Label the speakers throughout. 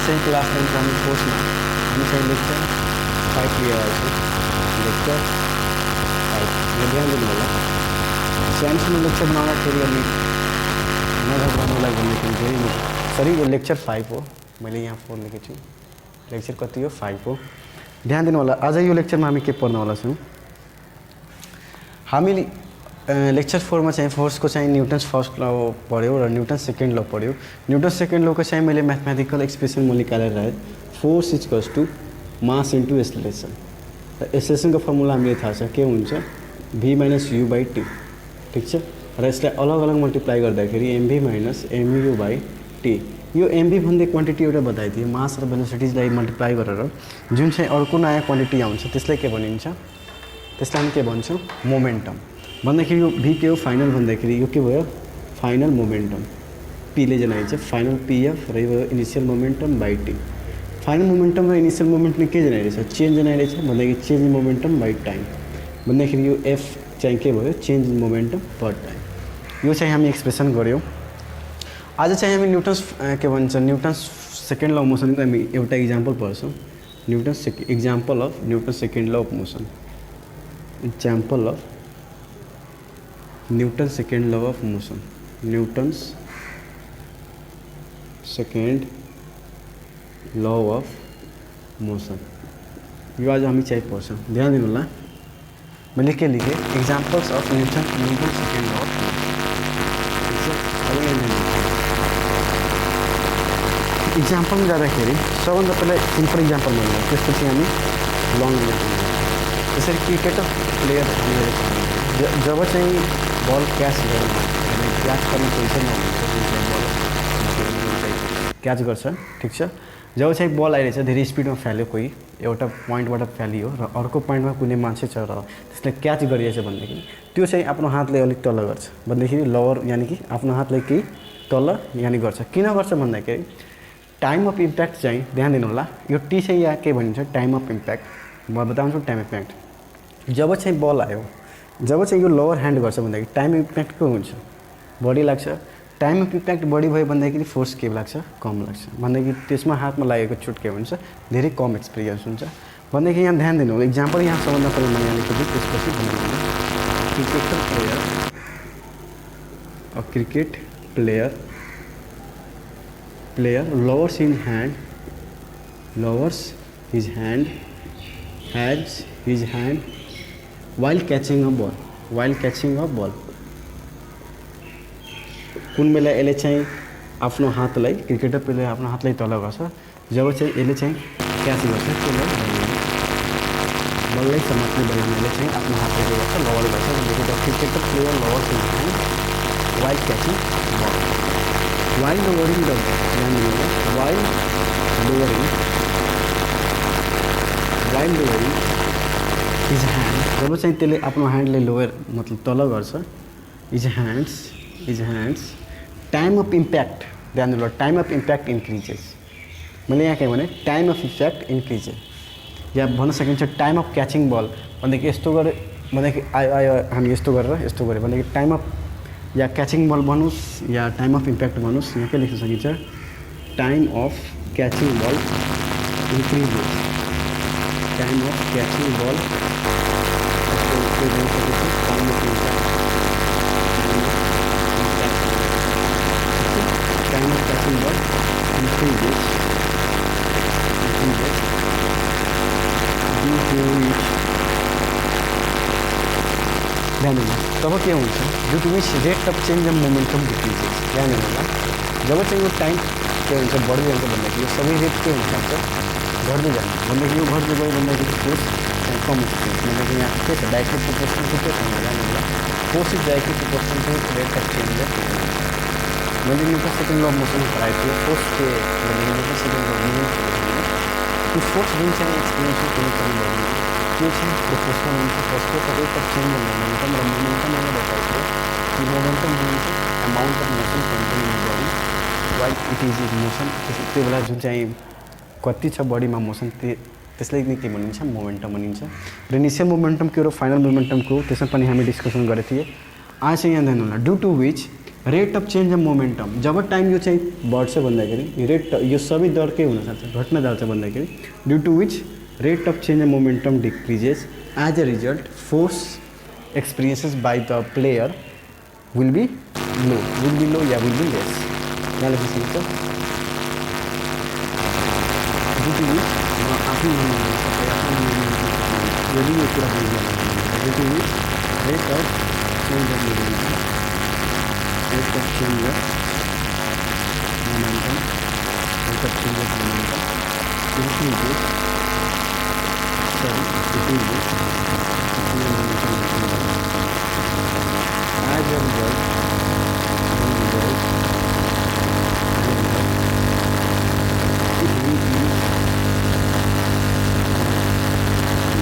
Speaker 1: चाहिँ क्लास 10 को हामी फोर्समा हामी चाहिँ लेक्चर 5 लिएर आएको छौँ। लेक्चर 5 यो ध्यान दिनु होला। सानोसानो लेक्चर नआउँदाखेरि अलि नघबराउनुलाई भन्ने चाहिँ सरी यो लेक्चर 5 हो। मैले यहाँ 4 लेखेको छु। लेक्चर कति हो 5 हो। ध्यान दिनु होला। आज यो लेक्चरमा हामी के पढ्नवाला छौँ। हामीले लेक्चर 4 में चाहिँ फोर्सको चाहिँ न्यूटन्स फर्स्ट लॉ पढ्यो र न्यूटन सेकेंड लॉ पढ्यो। न्यूटन सेकेंड लॉ को चाहिँ मैले मैथमेटिकल एक्सप्रेसन म निकालेर राखेँ। Force equals to mass into acceleration र एक्सेलरेसनको फर्मुला हामीले थाहा छ के हुन्छ v minus u by T. ठीक छ र यसलाई अलग अलग मल्टिप्लाई गर्दाखेरि mv minus mu by T. यो mv भन्ने क्वान्टिटी एउटा बताइदिए मास र भेलोसिटीलाई मल्टिप्लाई गरेर जुन चाहिँ अर्को नयाँ क्वान्टिटी आउँछ त्यसलाई के भनिन्छ, त्यसलाई हामी के भन्छौँ मोमेन्टम भन्दाखेरि यो v के हो फाइनल भन्दाखेरि यो के भयो फाइनल मोमेन्टम p ले जनाइन्छ फाइनल pf र यो initial momentum by T. Final momentum र इनिशियल मोमेन्टम के जनाइरहेछ चेन्ज जनाइरहेछ भन्दाखेरि change in momentum by time भन्दाखेरि यो f चाहिँ के भयो change in momentum per time. यो चाहिँ हामी एक्सप्रेसन गर्यौँ। आज चाहिँ हामी न्यूटन्स के भन्छ न्यूटन्स सेकेन्ड ल अफ मोसनको हामी एउटा इक्जाम्पल पढ्छौँ। Example of Newton second law of motion. Example of Newton second law of motion. Newton's second law of motion यो आज हामी चाहिँ पढ्छौँ। ध्यान दिनु होला। मैले के लिखेँ examples of Newton second law of example में जाँदाखेरि सबभन्दा पहिला सिम्पल इक्जाम्पल भन्नु त्यसपछि हामी लङ इक्जाम्पल त्यसरी क्रिकेट प्लेयर हामीले जब चाहिँ बल क्याच गर्ने पोजिसन क्याच गर्छ। ठीक छ जब चाहिँ बल आइरहेछ धेरै स्पिडमा फ्याल्यो कोही एउटा पोइन्टबाट फ्यालियो र अर्को पोइन्टमा कुनै मान्छे छ र त्यसले क्याच गरिरहेछ भनेदेखि त्यो चाहिँ आफ्नो हातले अलिक तल गर्छ भन्दाखेरि लोवर यानि कि आफ्नो हातले केही तल यानि गर्छ। किन गर्छ भन्दाखेरि टाइम अफ इम्प्याक्ट चाहिँ ध्यान दिनु होला। यो टी चाहिँ यहाँ के भनिन्छ टाइम अफ इम्प्याक्ट। म बताउँछु टाइम इम्प्याक्ट। जब चाहिँ बल आयो जब चाहिँ यो लोवर ह्यान्ड गर्छ भन्दाखेरि टाइम इम्प्याक्ट के हुन्छ बढी लाग्छ। टाइम अफ इम्प्याक्ट बढी भयो भन्दाखेरि फोर्स के लाग्छ कम लाग्छ भन्दाखेरि त्यसमा हातमा लागेको चोट के हुन्छ धेरै कम एक्सपिरियन्स हुन्छ भन्दाखेरि यहाँ ध्यान दिनु होला। इक्जाम्पल यहाँ सबभन्दा पहिला म यहाँ लेख्छु त्यसपछि cricket player lowers his hand has his hand while catching a ball कुन बेला यसले चाहिँ आफ्नो हातलाई क्रिकेटर प्लेयर आफ्नो हातलाई तल गर्छ जब चाहिँ यसले चाहिँ क्याच गर्छ बललाई समात्ने बेलामा यसले चाहिँ आफ्नो हातले के गर्छ लोवर गर्छ भनेको cricketer player lowers his hand while catching ball while lowering the his hand जब चाहिँ त्यसले आफ्नो ह्यान्डले लोयर मतलब तल गर्छ his hands time of impact ध्यान दिनु टाइम अफ इम्प्याक्ट इन्क्रिजेस। मैले यहाँ के भने टाइम अफ इम्प्याक्ट इन्क्रिजेस या भन्न सकिन्छ टाइम अफ क्याचिङ बल भनेदेखि यस्तो गरे भनेदेखि आयो हामी यस्तो गरेर यस्तो गऱ्यो भनेदेखि टाइम अफ या क्याचिङ बल भन्नुहोस् या टाइम अफ इम्प्याक्ट भन्नुहोस् यहाँ के लेख्न सकिन्छ time of catching ball increases. Time of catching ball time of catching ball increases ध्यान दिनु। तब के हुन्छ due to which rate of change of momentum decreases. ध्यान दिनु होला। जब चाहिँ यो टाइम के हुन्छ बढ्दै जान्छ भन्दाखेरि यो सबै रेट के हुन्छ घट्दै जान्छ भन्दाखेरि यो घट्दै गयो भन्दाखेरि फोर्स कम हुन्छ भन्दाखेरि यहाँ के छ डाइरेक्टली प्रोपोर्सनल टु के छ ध्यान दिनु होला। Force is directly proportional to rate of change of मैले Newton second law of motion पढाएको थिएँ। फोर्स के भन्दाखेरि Newton second law of motion त्यो फोर्स जुन चाहिँ एक्सपिरियन्स कुनै पनि गर्दैन त्यो चाहिँ प्रोपोर्सनल हुन्छ फोर्सको rate of change of momentum र मोमेन्टममा बताएको कि मोमेन्टम हुन्छ amount of motion contain in body while it is in motion. त्यो बेला जुन चाहिँ कति छ बडीमा मोसन त्यसलाई नै के भनिन्छ मोमेन्टम भनिन्छ। र इनिसियल मोमेन्टम के हो र फाइनल मोमेन्टमको त्यसमा पनि हामी डिस्कसन गरेको थियौँ। आज चाहिँ यहाँ ध्यान होला due to which rate of change of momentum जब टाइम यो चाहिँ बढ्छ भन्दाखेरि रेट यो सबै दर के हुन जान्छ घट्न जान्छ भन्दाखेरि due to which rate of change of momentum decreases as a result force experiences by the player will be low या विल बी लेस यहाँ लेख्न सकिन्छ ड्यू टु विच आफै यदि यो कुरा due to which rate of change of momentum rate of change of momentum increases as a result it will be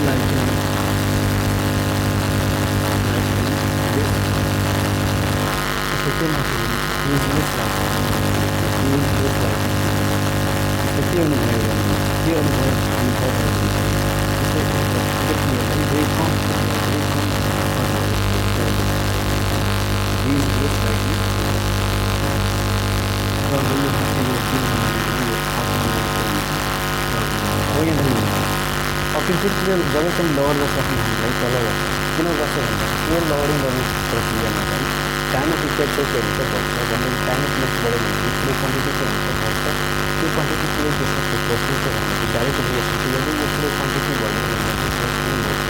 Speaker 1: like second is less likely. Second जब तुम lower गर्छ हामीलाई तल गर्छ किन गर्छ भन्दा यो लोअरिङ गर्ने प्रक्रियामा चाहिँ टाइम अफ इफेक्ट चाहिँ के हुन्छ बढ्छ भन्दा टाइम अफ इफेक्ट बढ्यो भने स्लो क्वान्टिटी के हुन्छ बढ्छ त्यो क्वान्टिटी के त्यसको प्रोसेस चाहिँ भन्दा डाइरेक्ट रिएक्सन चाहिँ यदि यो स्लो क्वान्टिटी बढ्यो भने चाहिँ फोर्स पनि बढ्छ र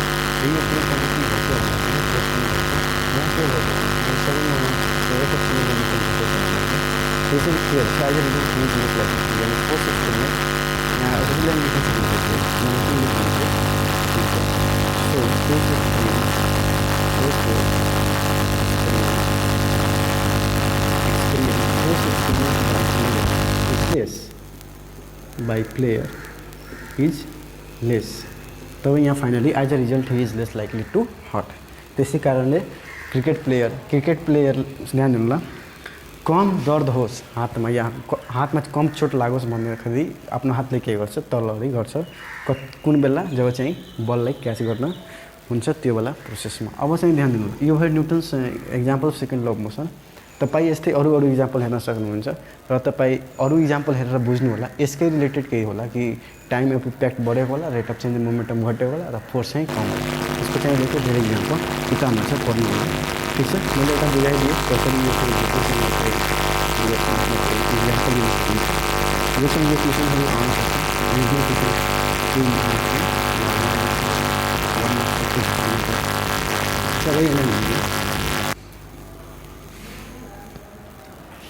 Speaker 1: यो स्लो क्वान्टिटी घट्यो भने पनि फोर्स पनि बढ्छ यहाँ के गर्छ यो सबै moment rate of change of momentum त्यो चाहिँ के हुन्छ as a result change look like यानि फोर्स एक्सपेरिमेन्ट यहाँ रिजल्ट लेख्न सक्नुहुन्छ so force experience by player is less तब यहाँ finally as a result he is less likely to hit त्यसै कारणले क्रिकेट प्लेयर ध्यान दिनु ल कम दर्द होस् हातमा या हातमा कम चोट लागोस् भन्दाखेरि आफ्नो हातले के गर्छ तलहरी गर्छ कुन बेला जब चाहिँ बललाई क्याच गर्न हुन्छ त्यो बेला प्रोसेसमा अब चाहिँ ध्यान दिनु यो भयो Newton's example second law of motion तपाईँ यस्तै अरू इक्जाम्पल हेर्न सक्नुहुन्छ र तपाईँ अरू इक्जाम्पल हेरेर बुझ्नु होला यसकै रिलेटेड केही होला कि टाइम अफ इम्प्याक्ट बढेको होला रेट अफ चेन्ज मोमेन्टम घटेको होला र फोर्स चाहिँ कम होला यसको चाहिँ रिलेटेड धेरै इक्जाम्पल किताबमा छ पढ्नु होला ठिक छ मैले एउटा बुझाइदिएँ कसरी यो इक्जाम्पल यो चाहिँ यो क्वेसनहरू आउन सक्छ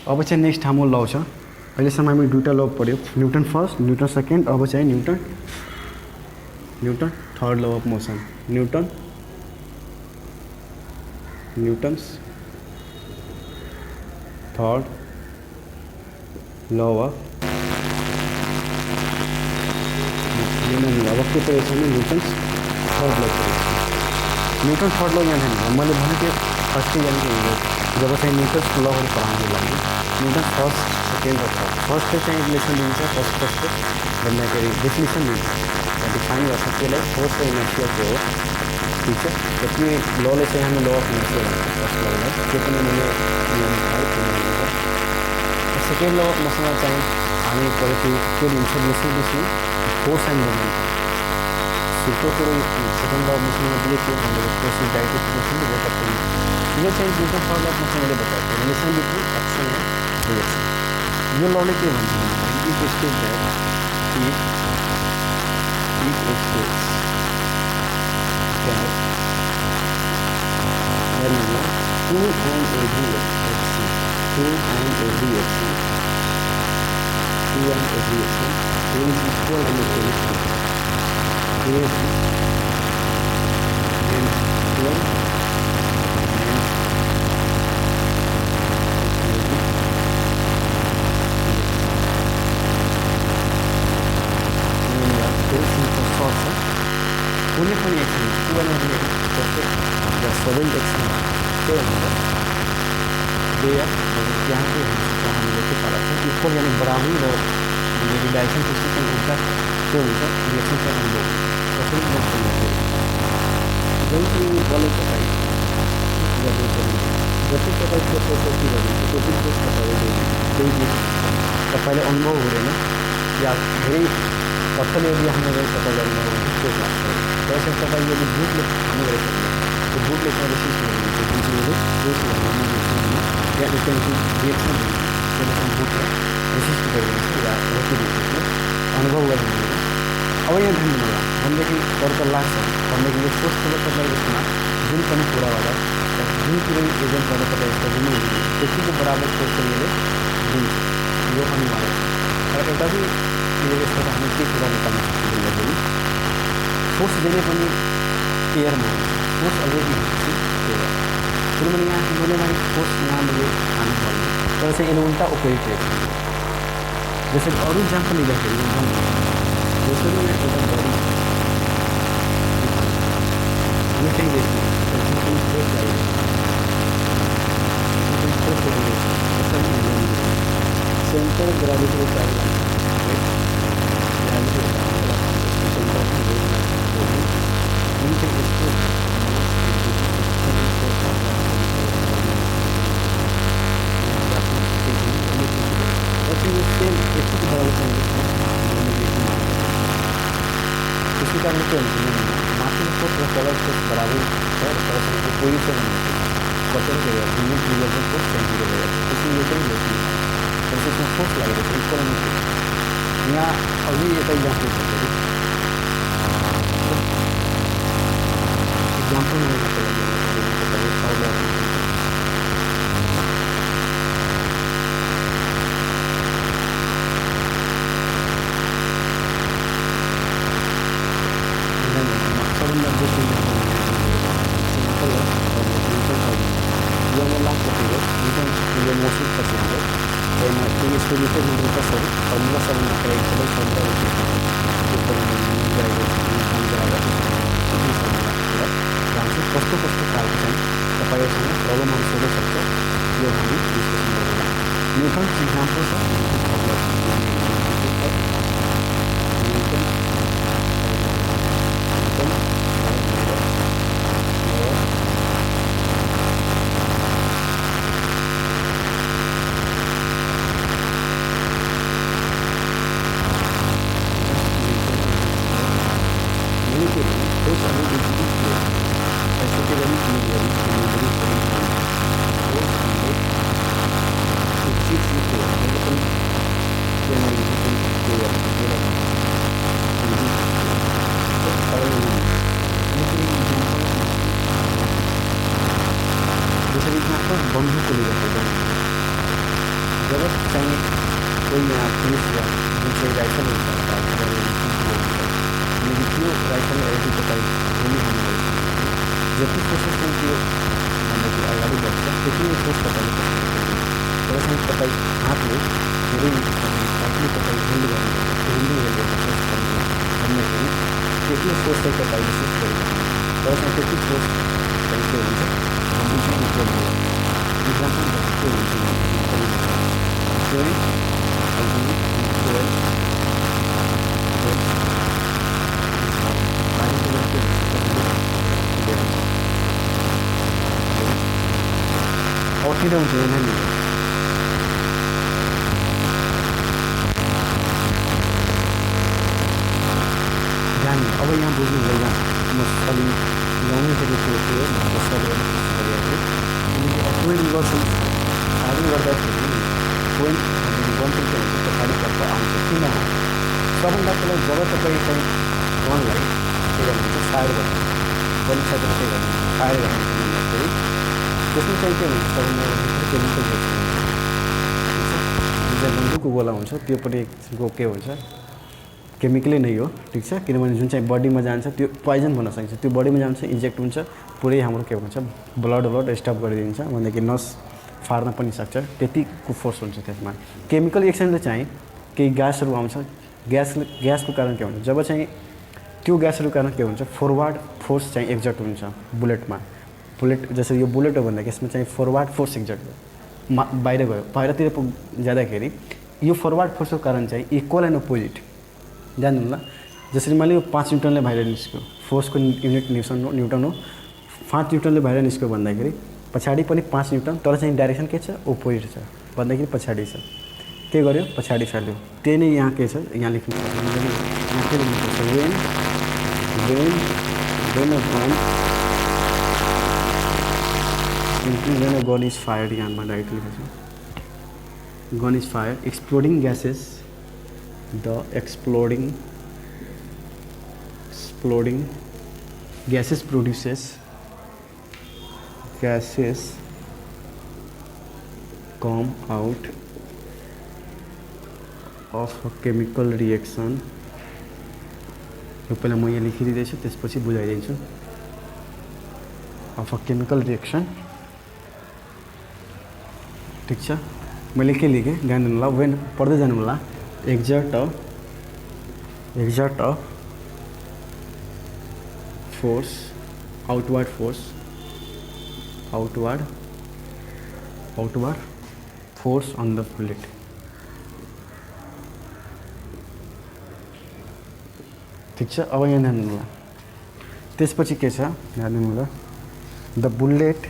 Speaker 1: अब चाहिँ नेक्स्ट हाम्रो ल छ अहिलेसम्म हामी दुईवटा ल पढ्यो न्युटन फर्स्ट न्युटन सेकेन्ड अब चाहिँ Newton third law of motion Newton's third law of अब के परेको छ भने न्युटन्स थर्ड ल न्युटन थर्ड ल यहाँ छैन मैले भनेको फर्स्ट यानि जब चाहिँ न्युटन्स लहरू पढाउनु लागि न्युटन फर्स्ट सेकेन्ड र थर्ड फर्स्ट चाहिँ रिलेसन दिन्छ फर्स्ट भन्दाखेरि डेफिनेसन दिन्छ डिफाइन गर्छ त्यसलाई फोर्स र इनर्सिया के हो ठिक छ र त्यो लले चाहिँ हामी ल अफ इनर्सिया भन्छ फर्स्ट ललाई त्यो पनि मैले सेकेन्ड ल अफ मोसनमा चाहिँ हामी पढेको के दिन्छ बेसी फोर्स एन्ड मोमेन्टम सुपर कुरो सेकेन्ड ल अफ मोसनमा दिएको भनेर force is direct proportional to rate of change यो चाहिँ Newton third law of motion मैले बताएको थिएँ relation between action and reaction यो लले के भन्छ भन्दाखेरि it states that two and every action is equal and equal यानी बराबरी र डाइरेक्सन सिस्टम उल्टा त्यो हुन्छ रिएक्सन चाहिँ अनुभव कसरी जब चाहिँ बल तपाईँ जति तपाईँ फोर्स सेफ्टी गर्नुहुन्छ त्यो पनि फोर्स तपाईँले त्यही तपाईँले अनुभव हुँदैन या धेरै कत्तले यदि हान्नु गयो तपाईँले अनुभव हुन्छ चोट लाग्छ। त्यसैले तपाईँ यदि बुटले हान्नु रहेछ भने त्यो बुटले चाहिँ रेसिस्ट गर्नुहुन्छ, जुन या इन्टेन्सन रिएक्सन हुन्छ त्यसले चाहिँ बुटलाई रेसिस्ट गरिदिन्छ या रोकिदिन्छ, अनुभव गरिदिन्छ। अब यहाँ ध्यान दिनु होला भनेदेखि तर त लाग्छ भनेदेखि यो फोर्स तपाईँ यसमा जुन पनि कुराबाट जुन कुनै एजेन्टबाट तपाईँ यसको रिमुभ हुनुहुन्छ त्यतिको बराबर फोर्स यसले दिन्छ, यो अनिवार्य छ। र एउटा चाहिँ यो यसबाट हामी के कुरा निकाल्न सक्छौँ भन्दाखेरि फोर्स जहिले पनि एयरमा हुन्छ, फोर्स अलरेडी हुन्छ एयर। किनभने यहाँ मैले मैले फोर्स यहाँ मैले हाल्नु पर्ने तर चाहिँ यसले उल्टा ओपोजिट रहेछ। जसरी अरू इक्जाम्पल लिँदाखेरि जसरी यहाँ एउटा बडी यो चाहिँ रहेछ सेंटर ग्रेविटी को चार्ज इसी कारण से माफी को प्रोडक्ट बराबर है पोजिशन क्वेश्चन के यूनिट रिलेशन को चेंज करेगा इसलिए ये कहीं होती है तो इसमें फोर्स लगेगा तो इक्वल नहीं यहाँ अभी एक एग्जाम्पल कस्तो कस्तो खालको चाहिँ तपाईँसँग प्रब्लमहरू सोध्न सक्छ यो हामी डिस्कसन गरौँला। न्युटन इक्जाम्पल छ बंदूक को लेकर जब चाहिए कोई यहाँ पुलिस या दूसरे राइफल मिलिट्री राइफल ऐसी बताई गोली हानि जबकि कोशिश की अगाडि बढ्छ त्यति नै फोर्स तपाईँले कसरी तपाईँ हातले धेरै हातले तपाईँ हिन्ड गर्नुपर्छ भन्दाखेरि त्यति फोर्स चाहिँ तपाईँले सिफ्ट गरिरहनु तर चाहिँ त्यति फोर्स चाहिँ के हुन्छ इक्जाम्पल के हुन्छ और किन हुन्छ यहाँ नि ध्यान अब यहाँ बुझ्नु हुँदैन म अलि लाउनै सकेको थियो पोइन्ट गर्छु साह्रै गर्दाखेरि पोइन्ट गन्थ्यो के हुन्छ पछाडितर्फ आउँछ किन सबभन्दा पहिला जब तपाईँ चाहिँ गनलाई के गर्नुहुन्छ फायर गर्नु गन साइडमा के गर्नु फायर गर्नु भन्दाखेरि त्यसमा चाहिँ के हुन्छ सबभन्दा केमिकल जुन बन्दुकको गोला हुन्छ त्योपट्टिको के हुन्छ केमिकलै नै हो ठिक छ किनभने जुन चाहिँ बडीमा जान्छ त्यो पोइजन भन्न सकिन्छ त्यो बडीमा जान्छ इन्जेक्ट हुन्छ पुरै हाम्रो के भन्छ ब्लड स्टप गरिदिन्छ भनेदेखि नस फार्न पनि सक्छ त्यतिको फोर्स हुन्छ त्यसमा। केमिकल एक्सचेन्जले चाहिँ केही ग्यासहरू आउँछ ग्यासको कारण के हुन्छ जब चाहिँ त्यो ग्यासहरू कारण के हुन्छ फरवर्ड फोर्स चाहिँ एक्जर्ट हुन्छ बुलेटमा बुलेट जसरी यो बुलेट हो भन्दाखेरि यसमा चाहिँ फरवर्ड फोर्स एक्जर्ट भयो बाहिर गयो बाहिरतिर जाँदाखेरि यो फरवर्ड फोर्सको कारण चाहिँ इक्वल एन्ड अपोजिट जान्नु ल जसरी मैले यो 5 न्युटनले बाहिर निस्क्यो फोर्सको युनिट न्युटन हो 5 न्युटनले बाहिर निस्क्यो भन्दाखेरि पछाडि पनि 5 न्युटन तर चाहिँ डाइरेक्सन के छ अपोजिट छ भन्दाखेरि पछाडि छ के गर्यो पछाडि फाल्यो त्यही नै यहाँ के छ यहाँ लेख्नु पर्छ यहाँ के लेख्नु पर्छ when a gun is fired यहाँ मा डाइरेक्टली लेख्छु gun is fired exploding gases the exploding gases come out of a chemical reaction यो पहिला म यहाँ लेखिदिँदैछु त्यसपछि बुझाइदिन्छु of a chemical reaction ठीक छ मैले के लेखेँ ध्यान दिनु होला when पढ्दै जानु होला exert a force outward force on the bullet ठीक छ अब यहाँ ध्यान दिनु होला त्यसपछि के छ ध्यान दिनु होला द बुलेट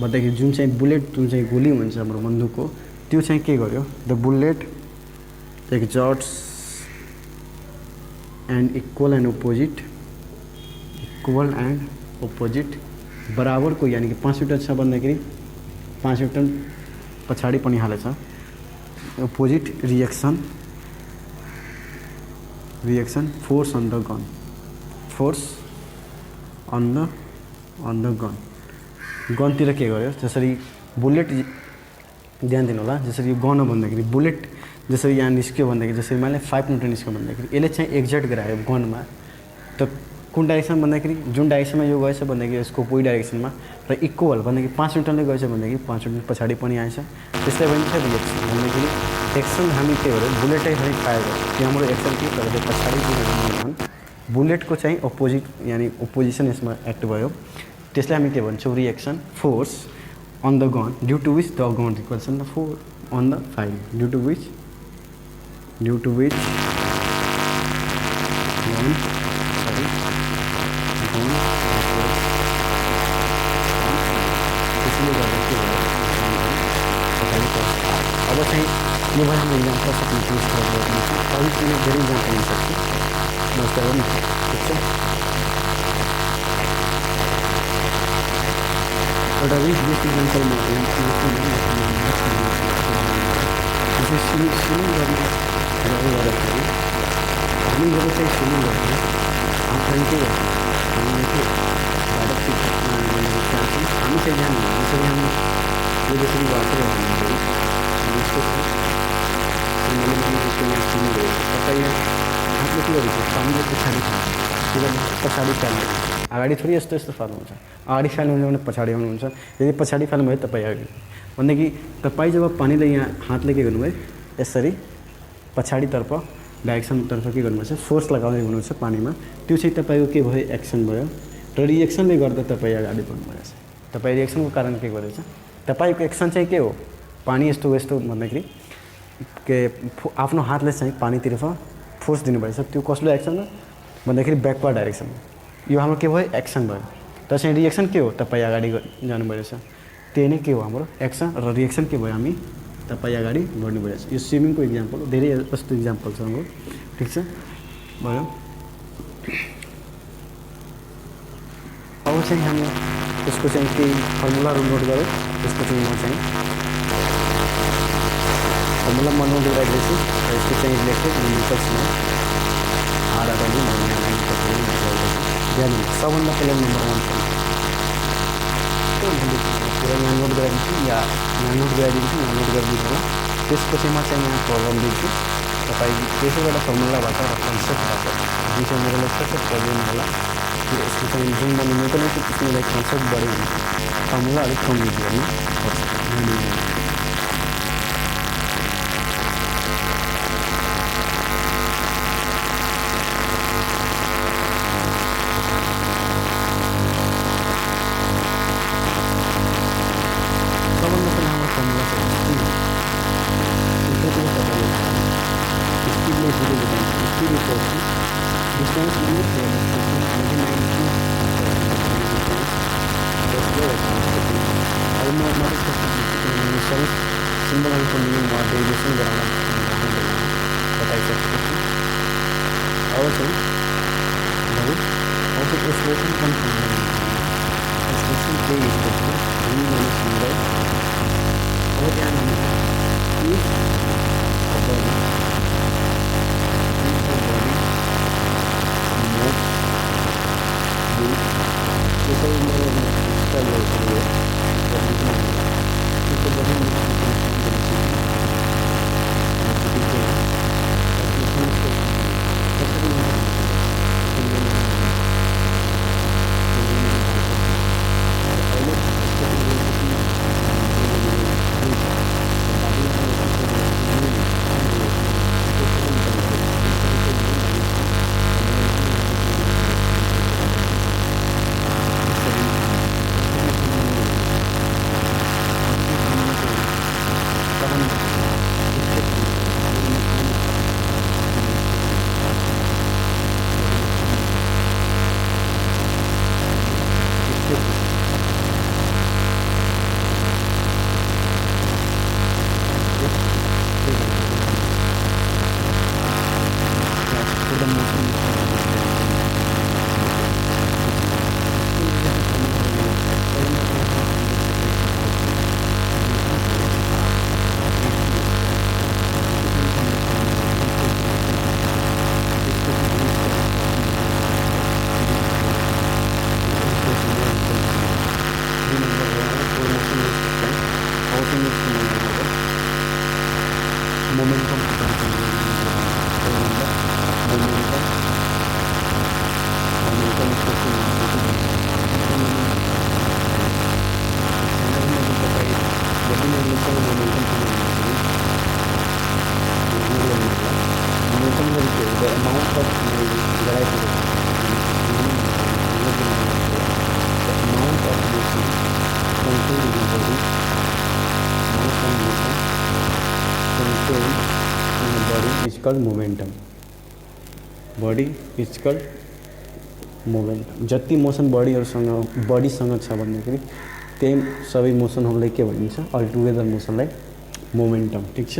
Speaker 1: भन्दाखेरि जुन चाहिँ बुलेट जुन चाहिँ गोली हुन्छ हाम्रो बन्दुकको त्यो चाहिँ के गर्यो the bullet exerts and equal and opposite बराबरको यानि कि 5 न्युटन छ भन्दाखेरि 5 न्युटन पछाडि पनि हालेछ opposite reaction force on the gun गनतिर के गर्यो जसरी बुलेट ध्यान दिनु होला जसरी यो गन भन्दाखेरि बुलेट जसरी यहाँ निस्क्यो भन्दाखेरि जसरी मैले 5 न्युटन निस्क्यो भन्दाखेरि यसले चाहिँ एक्जर्ट गरायो गनमा त कुन डाइरेक्सन भन्दाखेरि जुन डाइरेक्सनमा यो गएछ भन्दाखेरि यसको कोही डाइरेक्सनमा र इक्वल भन्दाखेरि 5 न्युटनले गएछ भन्दाखेरि 5 न्युटन पछाडि पनि आएछ त्यसलाई भनिन्छ रिएक्सन भन्दाखेरि एक्सन हामी के गर्यो बुलेटै खै फायर गर्यो त्यो हाम्रो एक्सन के तर पछाडि के बुलेटको चाहिँ अपोजिट यानि अपोजिसन यसमा एक्ट भयो त्यसलाई हामी के भन्छौँ reaction force on the gun due to which the gun equals the force on the fire due to which अब चाहिँ यो भयो हाम्रो इक्जाम्पल सक्ने चुज गरेर अरू चाहिँ धेरै इक्जाम्पल हुन सक्छ नमस्कार गर्नु ठिक छ एउटा रिच बेस्ट इक्जाम्पलमा स्विमिङ गर्दाखेरि हामी जब चाहिँ स्विमिङ गर्छौँ हामी के गर्छौँ हामी चाहिँ जान्नु जसरी हामी यो जसरी गर्दै यसको तपाईँ हातले के गरेको पानीले पछाडि फाल्नु अगाडि थोरै यस्तो फाल्नुहुन्छ अगाडि फाल्नुहुन्छ भने पछाडि आउनुहुन्छ यदि पछाडि फाल्नुभयो तपाईँ अगाडि भनेदेखि तपाईँ जब पानीले यहाँ हातले के गर्नुभयो यसरी पछाडितर्फ डाइरेक्सनतर्फ के गर्नुपर्छ फोर्स लगाउँदै हुनुहुन्छ पानीमा त्यो चाहिँ तपाईँको के भयो एक्सन भयो र रिएक्सनले गर्दा तपाईँ अगाडि बढ्नुभएछ तपाईँ रिएक्सनको कारण के गरेछ तपाईँको एक्सन चाहिँ के हो पानी यस्तो भन्दाखेरि के आफ्नो हातले चाहिँ पानीतिरफ फोर्स दिनुभएछ त्यो कसले एक्सन हो भन्दाखेरि ब्याकवर्ड डाइरेक्सन यो हाम्रो के भयो एक्सन भयो तर चाहिँ रिएक्सन के हो तपाईँ अगाडि जानुभएछ त्यही नै के हो हाम्रो एक्सन र रिएक्सन के भयो हामी तपाईँ अगाडि बढ्नु भइरहेछ यो स्विमिङको इक्जाम्पल धेरै जस्तो इक्जाम्पल छ हाम्रो ठिक छ भयो अब चाहिँ हामी यसको चाहिँ केही फर्मुलाहरू नोट गऱ्यौँ त्यसको चाहिँ म चाहिँ फर्मुला म नोट गरिरहेको छु यसको चाहिँ रिलेटेड न्युमेरिकल्समा ध्यान सबभन्दा पहिला नम्बर 1 पुरा यहाँ नोट गराइदिन्छु या यहाँ नोट गराइदिन्छु यहाँ नोट गरिदिनु होला त्यसपछि म चाहिँ यहाँ प्रब्लम दिन्छु तपाईँ त्यसैबाट फर्मुलाबाट र कन्सेप्टबाट जुन चाहिँ मेरो लेक्चर छ प्रब्लम होला यसको चाहिँ जुन म न्युमेरिकल लेख्छु त्यसमा कन्सेप्ट बढी हुन्छ फर्मुला अलिक कम युज गर्नुपर्छ distance sorry, symbol and meaning or derivation grammar that I said. Also, now also expression comes from expression K is equal to V minus V by our क्या नाम है if a body moves with जैसे मैं इसका लोग हुए if the body moves called momentum. Body is called momentum. जति motion बडीहरुसँग बडीसँग छ भन्दाखेरि त्यही सबै मोसनहरुलाई के भनिन्छ अल टुगेदर मोसनलाई मोमेन्टम. ठीक छ.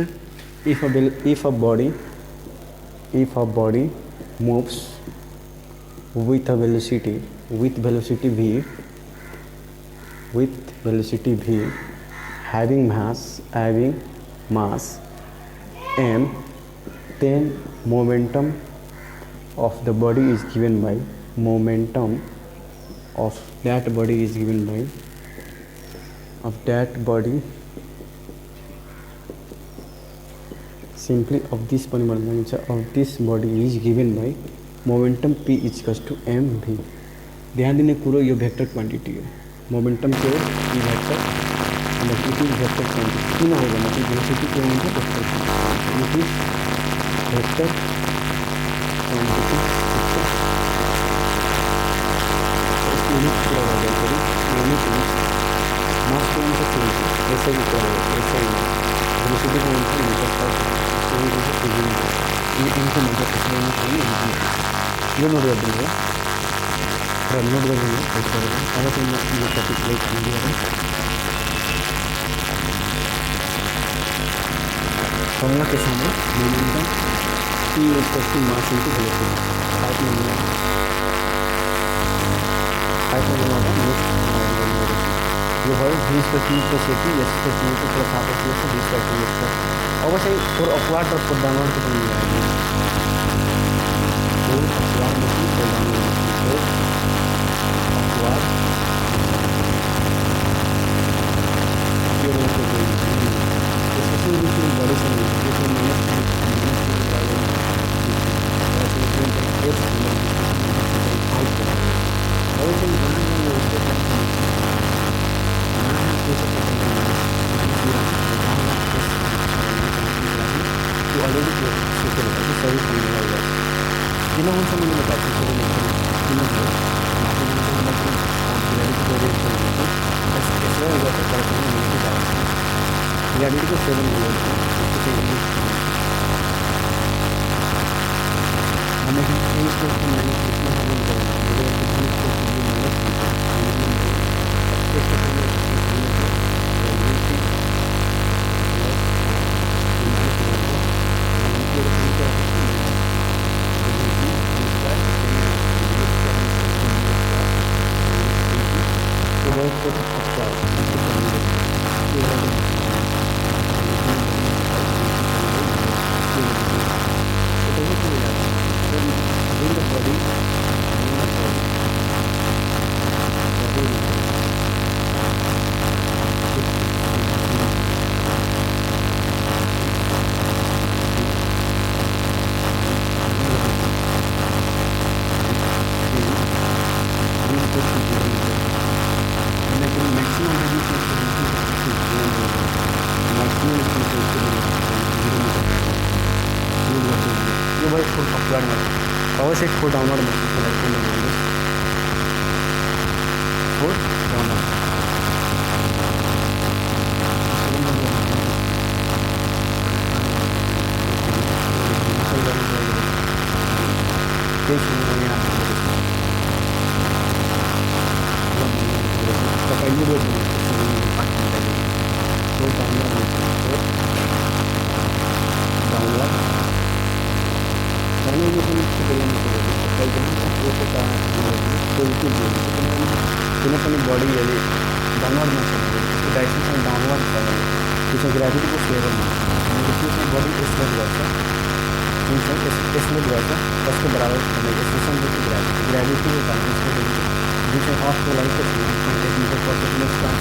Speaker 1: if a body moves with velocity v having mass m, then momentum of the body is given by simply of this body is given by momentum p is equals to mv. ध्यान दिने कुरो यो vector quantity हो. Momentum के हो ई vector अन्त it is vector quantity. किन हो भन्दाखेरि भेलोसिटी के हुन्छ vector quantity. Vector quantity unit कुरा गर्दाखेरि युनिट मास को हुन्छ के हुन्छ यसै कुरा हो. यसै भेलोसिटी को हुन्छ मिटर पर ये इनको मतलब किसने ये नोट कर दिया और नोट कर दिया इस पर अब तो ये टॉपिक लेट कर दिया है. फॉर्मूला के सामने momentum P equal to mass into velocity. Five में यो भयो v square t plus a t s plus u plus half s v square t s. अब चाहिँ फोर अपवार्ड र फोर डाउनवर्ड को पनि मिलाइदिनु. फोर अपवार्ड में फोर डाउनवर्ड फोर अपवार्ड यो भनेको चाहिँ त्यसको रुटिन बढेसँग त्यसको माइनस ऑलरेडी सोचेर चाहिँ सही फर्मुला हो. किन हुन्छ मैले बताएको छु किनभने ग्राभिटीको 7 Power set for downward motion. For downward. Body यदि डाउनवर्ड मोशन डाइरेक्सन डाउनवर्ड छ भने त्यसमा ग्राभिटीको फेभरमा त्यसमा बडी एक्सलेट गर्छ एक्सलेट गर्छ त्यसको बराबर भनेको एक्सलेसन ग्राभिटी ग्राभिटीको कारण जुन चाहिँ अर्थको लागि चाहिँ 9.8 मिटर पर सेकेन्ड छ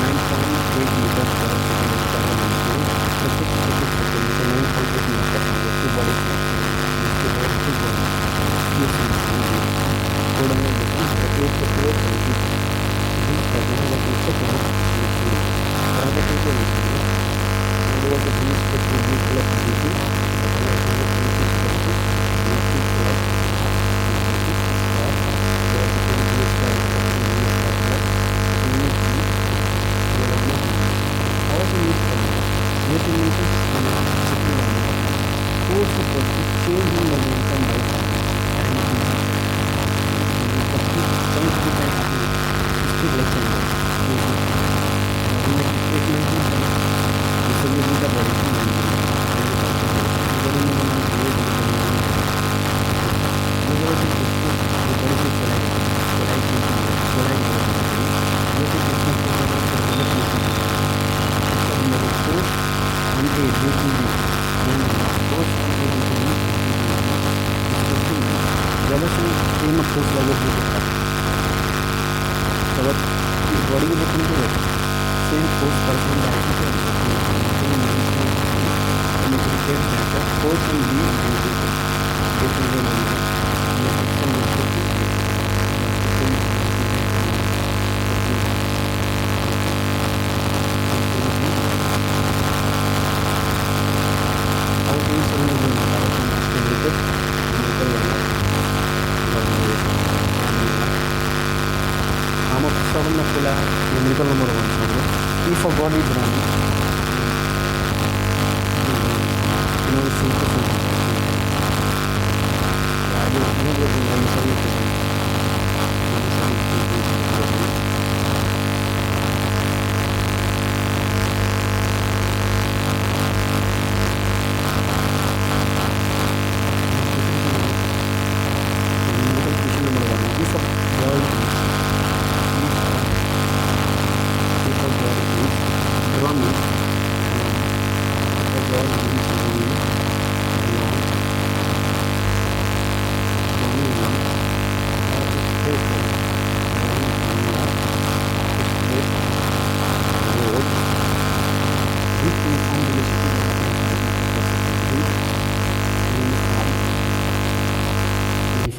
Speaker 1: 9.8 metre per If a body is running,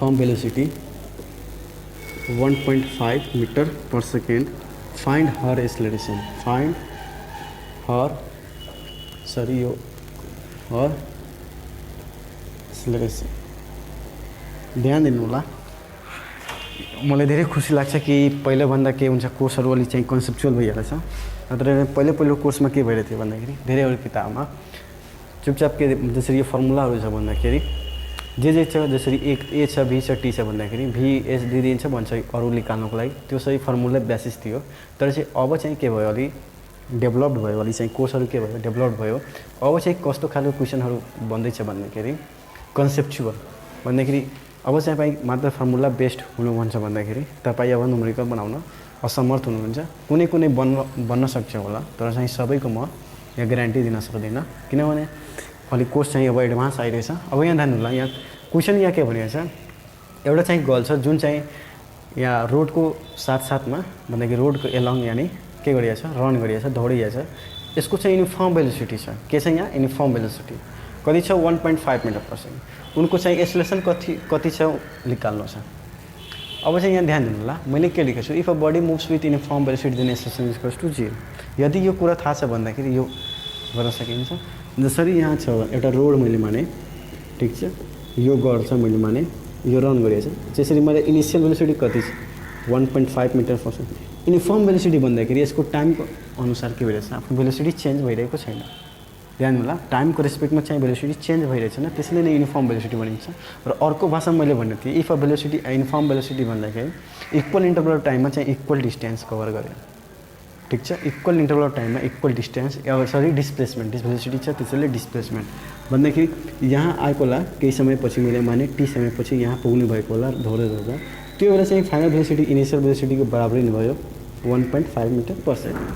Speaker 1: uniform velocity 1.5 meter per second. Find her acceleration. Find her acceleration. ध्यान दिनु होला। मलाई धेरै खुसी लाग्छ कि पहिला भन्दा के हुन्छ कोर्सहरु अलि चाहिँ कन्सेप्चुअल भइरहेछ। नत्र पहिलो कोर्समा के भइरहेको थियो भन्दाखेरि धेरैहरु किताबमा चुपचाप के जसरी यो फर्मुलाहरु छ भन्दाखेरि जे छ जसरी ए छ बी छ टी छ भन्दाखेरि भी एस डी दिन्छ भन्छ अरु निकाल्नको लागि त्यो सही फर्मुला बेसिस थियो। तर चाहिँ अब चाहिँ के भयो अलि डेभलप्ड भयो, अलि चाहिँ कोर्सहरु के भयो डेभलप्ड भयो। अब चाहिँ कस्तो खालको क्वेशनहरु बन्दै छ भन्दाखेरि कन्सेप्चुअल भन्दाखेरि अब चाहिँ तपाईँ मात्र फर्मुला बेस्ड हुनु भन्छ भन्दाखेरि तपाईँ अब न्युमेरिकल बनाउन असमर्थ हुनुहुन्छ। कुनै कुनै बन्न सक्छ होला, तर चाहिँ सबैको म यहाँ ग्यारेन्टी दिन सक्दिनँ, किनभने अलिक कोर्स चाहिँ अब एडभान्स आइरहेछ। अब यहाँ ध्यान होला, यहाँ क्वेसन यहाँ के भनेको छ, एउटा चाहिँ गर्ल छ जुन चाहिँ यहाँ रोडको साथसाथमा भन्दाखेरि रोडको एलङ यानि के गरिएको छ, रन गरिएको छ, दौडिएको छ। यसको चाहिँ युनिफर्म भेलोसिटी छ, के छ यहाँ युनिफर्म भेलोसिटी कति छ 1.5 मिटर पर सेकेन्ड। उनको चाहिँ एक्सेलरेसन कति छ निकाल्नु छ। अब चाहिँ यहाँ ध्यान दिनु होला, मैले के लेखेको छु, if a body moves with uniform velocity then acceleration is equals to 0। यदि यो कुरा थाहा छ भन्दाखेरि यो गर्न सकिन्छ। जसरी यहाँ छ एउटा रोड मैले माने, ठिक छ, यो गर्छ मैले माने, यो रन गरिएको छ, त्यसरी मैले इनिसियल भेलोसिटी कति छ 1.5 metre per second. Uniform velocity भन्दाखेरि यसको टाइमको अनुसार के भइरहेछ, आफ्नो भेलोसिटी चेन्ज भइरहेको छैन। ध्यान होला, टाइमको रेस्पेक्टमा चाहिँ भेलोसिटी चेन्ज भइरहेको छैन, त्यसैले नै युनिफर्म भेलोसिटी भनिन्छ। र अर्को भाषामा मैले भनेको थिएँ, if a velocity uniform velocity भन्दाखेरि इक्वल इन्टरभल अफ टाइममा चाहिँ इक्वल डिस्टेन्स कभर गरे, ठिक छ। इक्वल इन्टरभल अफ टाइममा equal distance sorry displacement velocity छ, त्यसैले डिस्प्लेसमेन्ट भन्दाखेरि यहाँ आएको होला केही समयपछि मैले माने टी समयपछि यहाँ पुग्नु भएको होला दौड्दै दौड्दा, त्यो बेला चाहिँ फाइनल भेलोसिटी इनिसियल भेलोसिटीको बराबरै नै भयो 1.5 मिटर पर सेकेन्ड।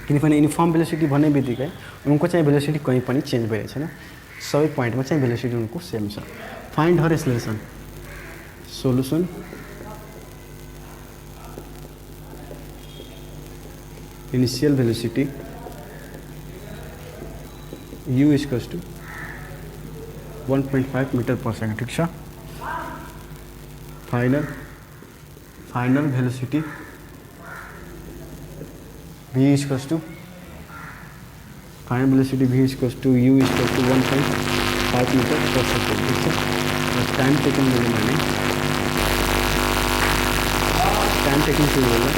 Speaker 1: किनभने युनिफर्म भेलोसिटी भन्ने बित्तिकै उनको चाहिँ भेलोसिटी कहीँ पनि चेन्ज भइरहेको छैन, सबै पोइन्टमा चाहिँ भेलोसिटी उनको सेम छ। Find her acceleration, solution initial velocity u equals to 1.5 metre per second, ठीक छ। Final velocity v equals to final velocity v equals to u equals to 1.5 metre per second, ठीक छ। टाइम टेकन मैले माने time taken के होला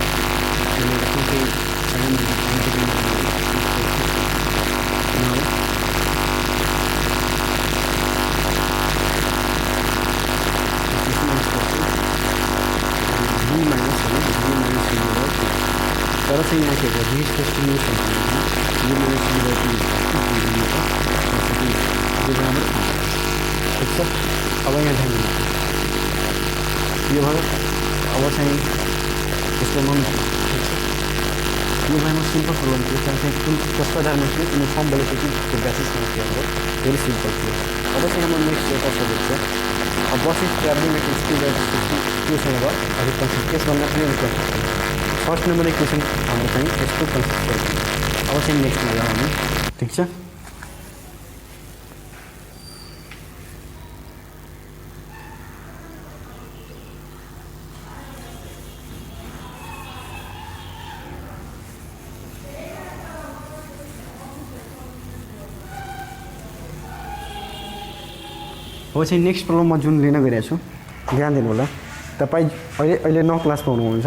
Speaker 1: तर चाहिँ यहाँ के हो v इक्वल्स टू u बराबर, ठिक छ। अब यहाँ ध्यान दिनु, यो भयो। अब चाहिँ यसको मन यो भएमा सिम्पल प्रब्लम थियो, त्यहाँ चाहिँ कुन कसको आधारमा थियो, युनिफर्म भेलोसिटीको बेसिसमा थियो, हाम्रो भेरी सिम्पल थियो। अब चाहिँ हाम्रो नेक्स्ट एउटा सब्जेक्ट छ, अब bus is travelling at speed of 60 अब अलिक कन्सेप्ट यसभन्दा पनि अलिक कन्सेप्ट। फर्स्ट नम्बर इक्वेसन हाम्रो चाहिँ यस्तो कन्सेप्ट गर्छ। अब चाहिँ नेक्स्टमा जाउँ हामी, ठिक छ। अब चाहिँ नेक्स्ट प्रब्लममा जुन लिन गइरहेको छु, ध्यान दिनु होला। तपाईँ अहिले 9 क्लासमा हुनुहुन्छ,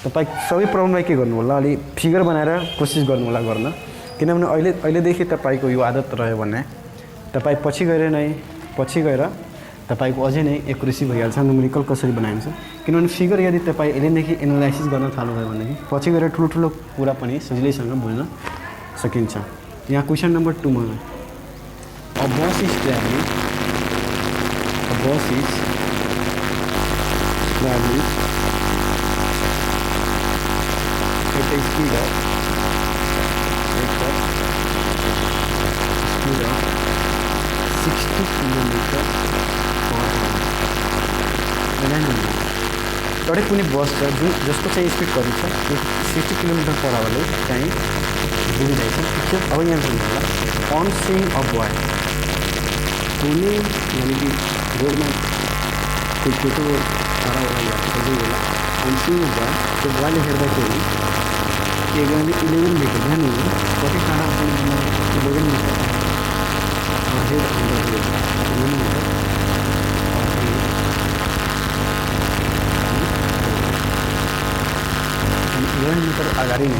Speaker 1: तपाईँ सबै प्रब्लमलाई के गर्नु होला, अलि फिगर बनाएर कोसिस गर्नु होला गर्न, किनभने अहिलेदेखि तपाईँको यो आदत रह्यो भने तपाईँ पछि गएर तपाईँको अझै नै एक्युरेसी भइहाल्छ, न्युमेरिकल कसरी बनाइन्छ। किनभने फिगर यदि तपाईँ अहिलेदेखि एनालाइसिस गर्न थाल्नुभयो भनेदेखि पछि गएर ठुलो कुरा पनि सजिलैसँग बुझ्न सकिन्छ। यहाँ क्वेसन नम्बर 2 मा a bus is travelling at a speed of 60 kilometre per our. एउटा कुनै बस छ जसको चाहिँ स्पिड कति छ, 60 किलोमीटर पर आवरले चाहिँ डुबिरहेछ, ठिक छ। अब यहाँ सुन्नु होला, अन सिइङ अ बोय, कुनै यानि कि रोडमा कोही केटो हराउला खोज्दै होला, अन सिइङ अ बोय, त्यो बोयले हेर्दाखेरि एकदमै 11 मिटर, ध्यान दिनु कति टाढा 11 मिटर मिटर अगाडि नै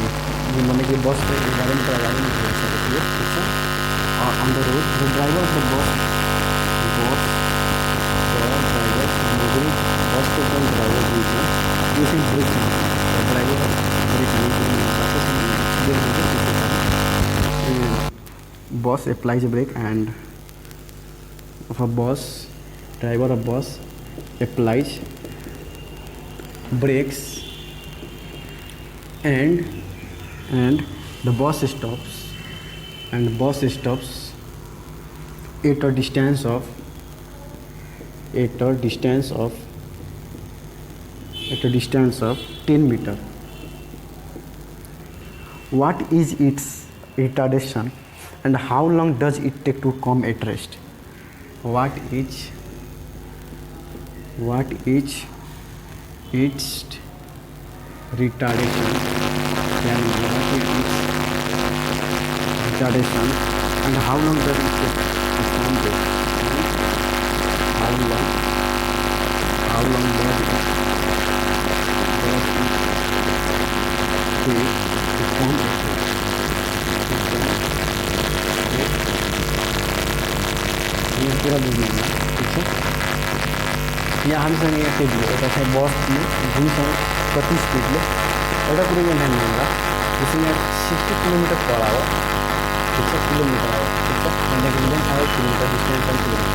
Speaker 1: भने कि बस 11 मिटर अगाडि नै गइसकेको थियो, ठिक छ। On the road the driver of the बसको एकदम ड्राइभर जुन छ यो चाहिँ brake driver bus applies a brake and of a bus driver of bus applies brakes and the bus stops at a distance of 10 meter. What is its retardation and how long does it take to come at rest? What is its retardation and how long does it take to come at rest? How long does it take to come at rest? ये पूरा बुझ्नु होला ठीक छ यहाँ हामीसँग यहाँ के दियो एउटा चाहिँ बसले जुनसँग कति स्पिडले एउटा कुरो यहाँ ध्यान दिनुहोला जस्तो यहाँ 60 किलोमिटर पर आवर ठीक छ किलोमिटर आवर ठीक छ भन्दाखेरि चाहिँ आवर किलोमिटर डिस्टेन्स पनि किलोमिटर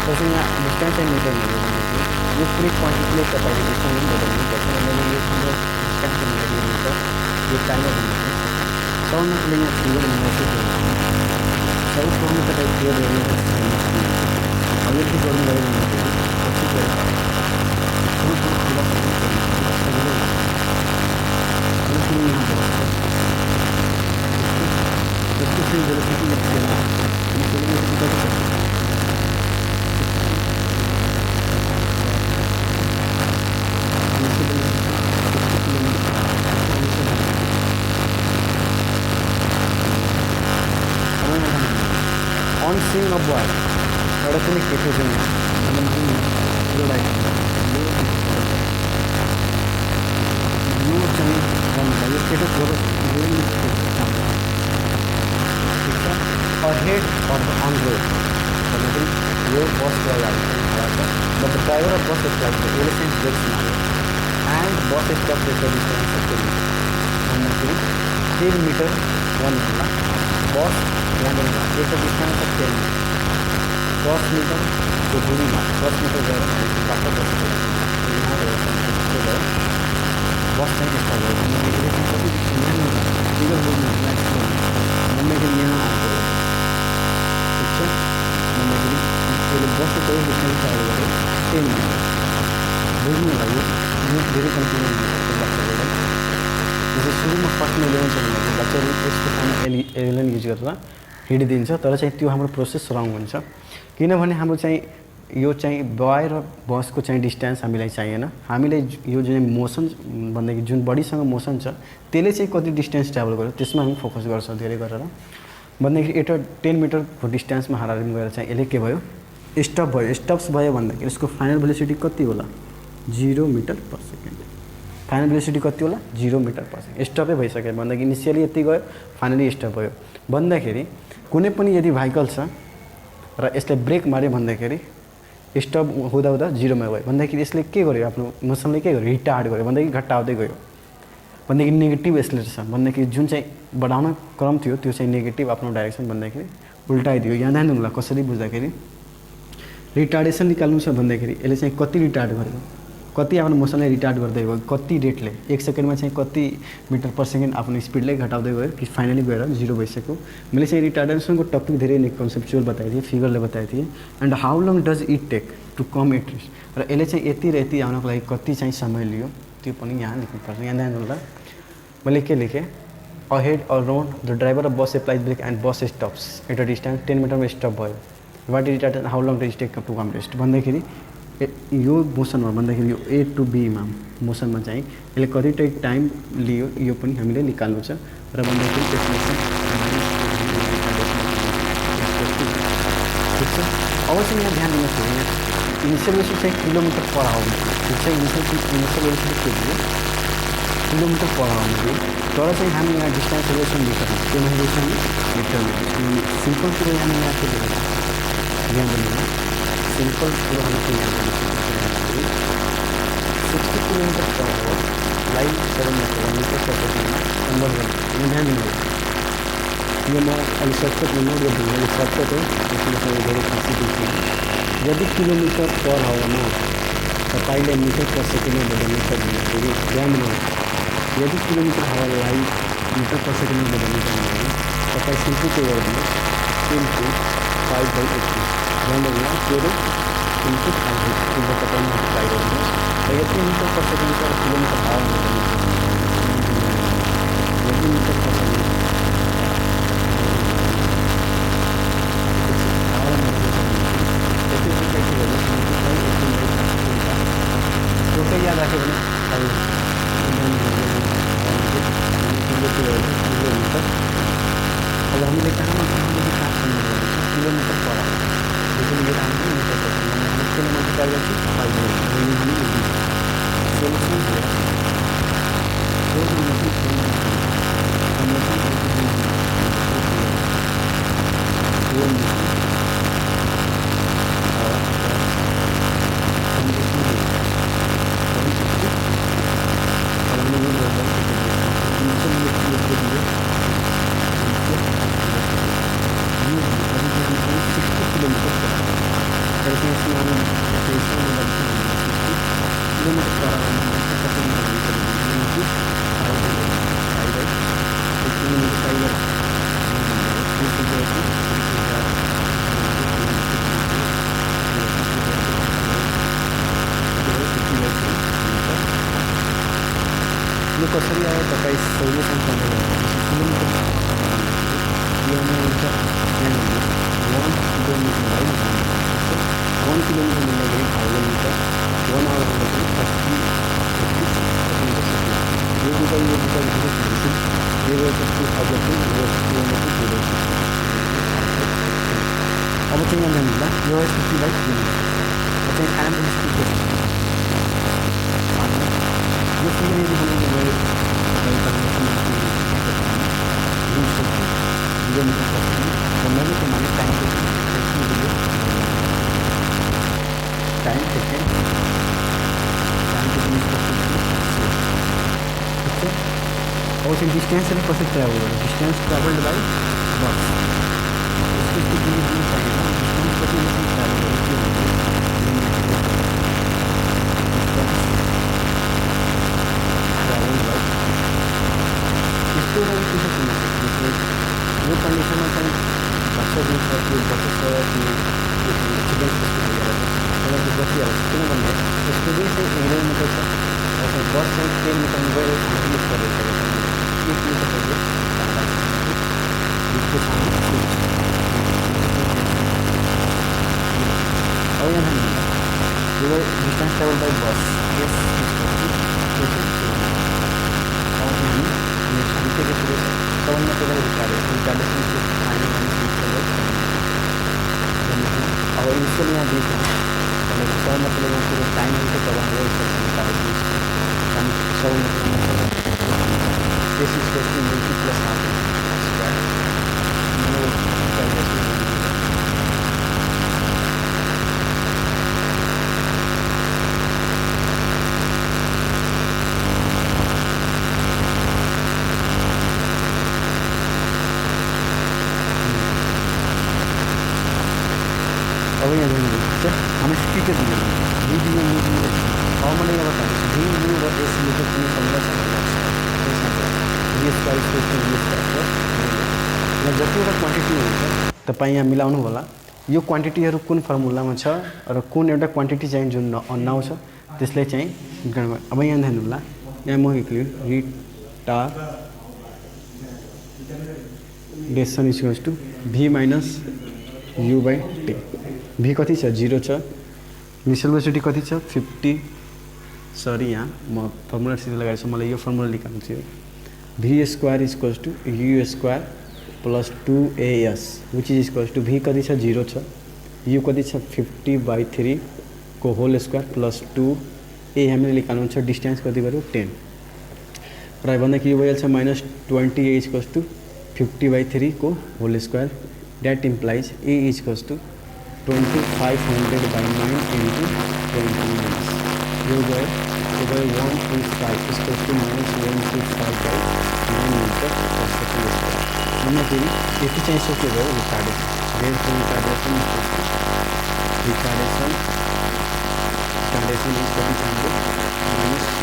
Speaker 1: त्यसो यहाँ डिस्टेन्स चाहिँ मिटर हो भनेपछि यो पुरै क्वान्टिटीले तपाईले डिस्टेन्स बदल्नु पर्छ अनि यो हाम्रो डिस्टेन्स किलोमिटर यो टाइमर हुन्छ सबैले यहाँ फिगर मेसेज सबै किलोमिटर टाइप क्लियर गर्ने अब यो के गर्नु भयो भन्दाखेरि पछि गएर on seeing a boy एउटा पनि केटो चाहिँ यो चाहिँ भन्दा यो केटो छोरो ahead of the on road भनेपछि यो बस गइरहेको छ but the driver of bus is like the elephant brakes and bus stops at a distance of 10 भन्दाखेरि 10 मिटर 1 होला बस यहाँबाट एक डिस्टेन्स अफ 10 10 मिटर को दूरीमा 10 मिटर गएर बाटो बसेको बस चाहिँ यस्तो भयो फिगर बुझ्नु भन्दाखेरि यहाँ आएको ठिक छ भन्दाखेरि त्यसले बसेको डिस्टेन्स अगाडि गऱ्यो 10 मिटर बुझ्नु होला यो धेरै कन्फ्युजन हुन्छ बच्चाहरूलाई जस्तो सुरुमा फर्स्टमा 11 सेकेन्डमा बच्चाले यसको सानो एलियन युज गरेर हिँडिदिन्छ तर चाहिँ त्यो हाम्रो प्रोसेस रङ हुन्छ किनभने हाम्रो चाहिँ यो चाहिँ बोय र बसको चाहिँ डिस्टेन्स हामीलाई चाहिएन हामीले यो जुन मोसन भन्दाखेरि जुन बडीसँग मोसन छ त्यसले चाहिँ कति डिस्टेन्स ट्राभल गर्यो त्यसमा हामी फोकस गर्छौँ धेरै गरेर भन्दाखेरि एट 10 मिटरको डिस्टेन्समा हाराहारी गएर चाहिँ यसले के भयो स्टप भयो स्टप्स भयो भन्दाखेरि यसको फाइनल भेलोसिटी कति होला 0 metre per second final velocity कति होला 0 मिटर पर सेकेन्ड स्टपै भइसक्यो भन्दाखेरि इनिसियली यति गयो फाइनली स्टप भयो भन्दाखेरि कुनै पनि यदि भेहिकल छ र यसले ब्रेक मार्यो भन्दाखेरि स्टप हुँदा हुँदा 0 मा गयो भन्दाखेरि यसले के गर्यो आफ्नो मोसनले के गर्यो रिटार्ड गर्यो भन्दाखेरि घटाउँदै गयो भन्दाखेरि नेगेटिभ एक्सेलरेसन भन्दाखेरि जुन चाहिँ बढाउन क्रम थियो त्यो चाहिँ नेगेटिभ आफ्नो डाइरेक्सन भन्दाखेरि उल्टाइदियो यहाँ ध्यान दिनुला कसरी बुझ्दाखेरि रिटार्डेसन निकाल्नु छ भन्दाखेरि यसले चाहिँ कति रिटार्ड गर्यो कति आफ्नो मोसनलाई रिटार्ड गर्दै गयो कति रेटले 1 सेकेन्डमा चाहिँ कति मिटर पर सेकेन्ड आफ्नो स्पिडले घटाउँदै गयो कि फाइनली गएर 0 भइसक्यो मैले चाहिँ रिटार्डेसनको टपिक धेरै नै कन्सेप्चुअल बताइदिएँ फिगरले बताइदिएँ and how long does it take to come at rest र यसले चाहिँ यति र यति आउनको लागि कति चाहिँ समय लियो त्यो पनि यहाँ लेख्नुपर्छ यहाँ ध्यान दिनुहोला मैले के लेखेँ ahead around the driver of bus applies brake and bus stops at a distance 10 मिटरमा स्टप भयो what is retard how long does take to come rest भन्दाखेरि यो मोसनमा भन्दाखेरि यो ए टु बीमा मोसनमा चाहिँ यसले कति टाइम लियो यो पनि हामीले निकाल्नु छ र भन्दाखेरि त्यसमा चाहिँ ठिक छ अब चाहिँ यहाँ ध्यान दिनुहोस् यहाँ इनिसियल भेलोसिटी चाहिँ किलोमिटर पर आवर ठिक छ इनिसियल भेलोसिटी के दियो किलोमिटर पर आवर दियो तर चाहिँ हामी यहाँ डिस्टेन्स रिलेसन मिटर त्यो रिलेसन मिटर सिम्पल कुरो यहाँ के दिएको ध्यान दिनु सिंपल कुरो हम 60 किलोमीटर पर आवर लाइट 7 मीटर पर सेकेंड कन्वर्ट गर्नु ध्यान दिनु यो म अलि सर्टकट नोट गर्दिनँ सर्टकट हो त्यसमा चाहिँ धेरै खासै देखिन्छ यदि किलोमिटर पर आवरमा तपाईँले मिटर पर सेकेन्डमा बदल्न सक्नुहुनेछ। यो ध्यान दिनुहोस्, यदि किलोमिटर हावालाई मिटर पर सेकेन्डमा बदल्नु पर्ने हो तपाईँ सिम्पली के गर्नुहोस्, 10/5/18 भन्दैमा 0 × 5/18 तपाईँ मल्टिप्लाई गर्नुहोस् र यति मिटर पर सेकेन्ड र किलोमिटर हावामा बदल्नु यति मिटर पर सेकेन्ड हावामा यति तपाईँ के गर्नुहोस्, मल्टिप्लाई 18/18 टोटल याद राख्यो भने किलोमिटर। अब हामीले कहाँमा किलोमिटर पर आवर, लेकिन ये हामीले metre per second kilo multiply गर्छु 5 सोल्युसन यो कसरी आयो तपाईँ सोल्युसन किलोमिटर यो हुन्छ 1 किलोमिटर मिल्दाखेरि 1000 मिटर 1 आवर भन्दाखेरि 30 यो दुईटा यो अब चाहिँ यहाँ जानुहुँदा यो 50/3 अब चाहिँ कामको स्पिड यो फिगर यदि बनाउनु गयो किलोमिटर पर भन्नाले के माने टाइम सेकेन्ड अब चाहिँ डिस्टेन्स चाहिँ कसरी ट्राभल गर्नु, डिस्टेन्स ट्राभल्ड बाई बस यसको डिस्टेन्स कति ट्राभल गर्नु यो कन्डिसनमा चाहिँ भाषा दिन्छ त्यो बसेछ एक्सिडेन्ट बसिहाल्छ, किनभने यसको जुन चाहिँ 11 मिटर छ बस चाहिँ 10 मिटरमा गएर युज गरिरहेको छ 1 मिटर अब यहाँ यो डिस्टेन्स ट्राभल बाई बस यस सबभन्दा पहिला रिटार्डेसन अब इनिसियल यहाँ दिएको सबभन्दा पहिला कुरो टाइम हुन्छ तब हाम्रो अब यहाँ जानुहुन्छ हामी स्पिकर दिनु मैले यहाँ बताएको छु यू र एस मिटर कुनै संरचना यहाँ जतिवटा क्वान्टिटी हुन्छ तपाईँ यहाँ मिलाउनु होला। यो क्वान्टिटीहरू कुन फर्मुलामा छ र कुन एउटा क्वान्टिटी चाहिँ जुन नआउँछ त्यसलाई चाहिँ अब यहाँ ध्यान होला। यहाँ म लेख्छु retardation equals to V minus U by T. V कति छ 0 छ, इनिसियल वेलोसिटी कति छ 50, सरी यहाँ म फर्मुला सिधै लगाएको छु, मलाई यो फर्मुला निकाल्नु थियो। V square equals to U square plus 2as which is equals to V कति छ 0 छ, यू कति छ 50/3 को होल स्क्वायर प्लस 2a हामीले निकाल्नु छ, डिस्टेन्स कति गर्यो 10 र भन्दाखेरि यो भइहाल्छ -20a इक्वल्स टु 50/3 को whole square. That implies a equals to 2500/9 into 20 minutes। यो गयो 125 equals to -125/9 metre per second square. भन्दाखेरि यति चाहिँ सक्यो भयो रिटार्डेसन रिटार्डेशन इज कति छ हाम्रो -1.5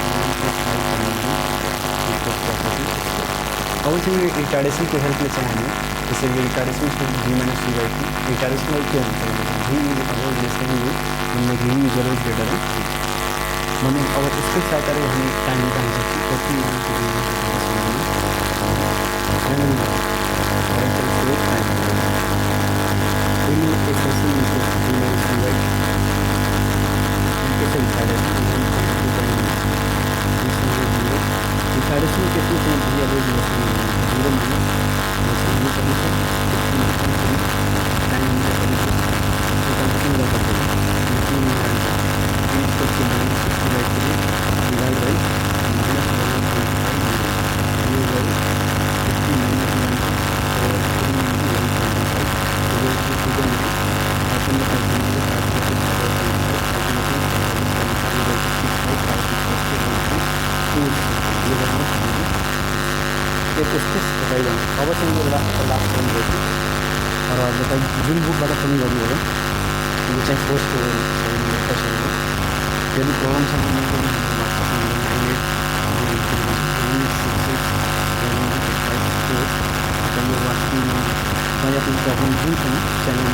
Speaker 1: अब चाहिँ यो रिटार्डेसनको हेल्पले चाहिँ हामी त्यसरी यो retardation v minus v by two retardation के हुन्छ भने v अब लेसन यू भन्ने v is always greater than भने अब त्यसकै साथै हामी टाइम निकाल्न सक्छौँ कति रिटार्डेसन केसमा चाहिँ v always zero minus time अब चाहिँ यो लास्ट टाइम गर्छु र तपाईँ जुन बुकबाट पनि गर्नु हो यो चाहिँ फोर्सको यदि प्रब्लम छ भने प्रब्लम जुन छ च्यानल